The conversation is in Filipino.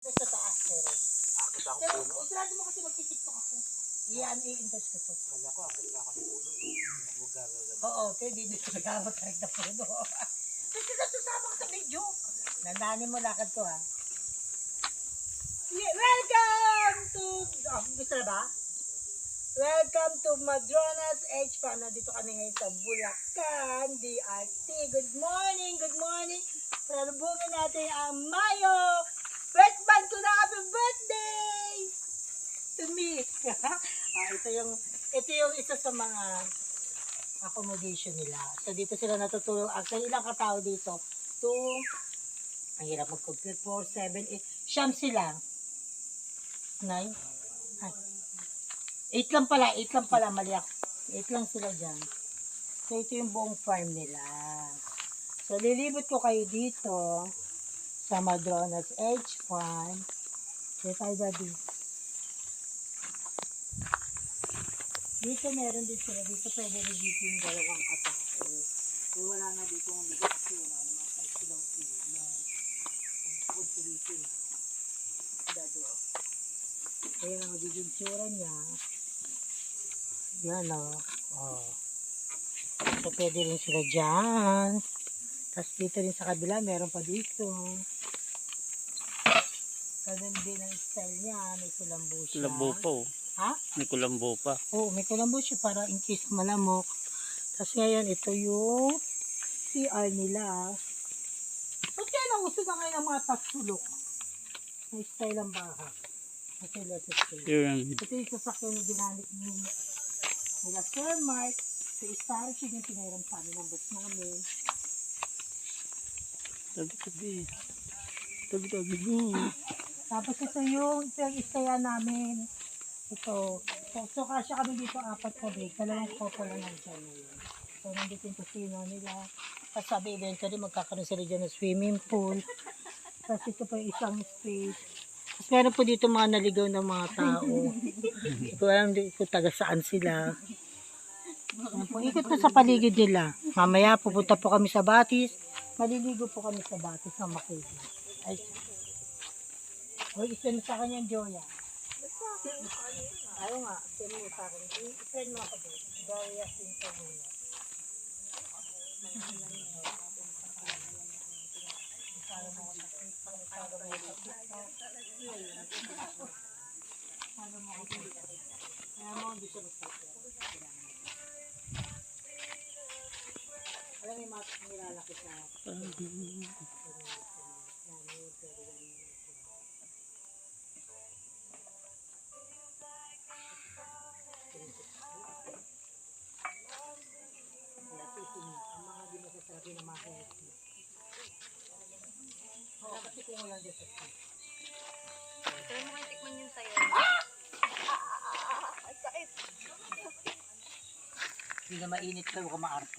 Sa taas, pero. Akit ako Pero, puno. usirado mo kasi magtitiktok ako. Iyan, i-endorse ko to. Kala ko akit ako ng puno. Huwag gagagad. Oo, kaya di dito nagkakaroon na puno. Kasi nasusama ka sa video. Nandanin mo lakad ko, ha? Yeah, welcome to... Oh, gusto na ba? Welcome to Madrona's H Farm. Nandito kami ngayon sa Bulacan, DRT. Good morning, good morning. Salubungin natin ang Mayo. Best man ko na happy birthday to me. Ito yung isa sa mga accommodation nila. So dito sila natutulog. Actually, ilang katao dito? 2, ang hirap mag-compute, 4, 7, 8. Siyam sila. 9. 8 lang pala, mali ako. 8 lang sila dyan. So, ito yung buong farm nila. So, lilibot ko kayo dito sa Madrona's H Farm. Say hi, Daddy. Dito meron din sila. Dito pwede rin dito yung dalawang katao. So, wala na dito ng bigat kasi wala naman kahit silang ilan. Kung dito na. Daddy. Ayan ang magiging tsura niya. Yan o. Oh. So, pwede rin sila dyan. Tapos dito rin sa kabila, meron pa dito. Ganun din ang style niya. May kulambo siya. Kulambo pa oh. Ha? May kulambo pa. Oo, may kulambo siya para in case malamok. Tapos ngayon, ito yung CR nila. Ba't kaya nauso na ngayon ang mga tasulok? May style ang bahay. Kasi let's say. Yun. Ito yung sasakyan na ginamit nila Sir Mark. So, storage yung pinairam sa amin ng bus namin. Tabi-tabi. Tabi-tabi go. Tapos ito yung istaya namin. Ito. So kasya kami dito 4 kabig. 2 couple lang nandiyan ngayon. So, nandito yung kusino nila. Tapos sabi, eventually magkakaroon sila dyan ng swimming pool. Tapos ito pa yung isang space. Tapos meron po dito mga naligaw ng mga tao. Hindi ko alam kung taga saan sila. Ikot na sa paligid nila. Mamaya pupunta po kami sa Batis. Maliligo po kami sa Batis ng Makati. Ay. Hoy, isend sa kanya yung Joya. Ayaw nga, isend mo sa akin. I-friend mo ako doon. Joya Sintonia. Alam mo yung mga nilalaki sa ang mga di masasarapi na mga healthy. Oo, kasi kung walang dito. Try mo kayo tikman yung sayo. Hindi na mainit kayo kung maarte.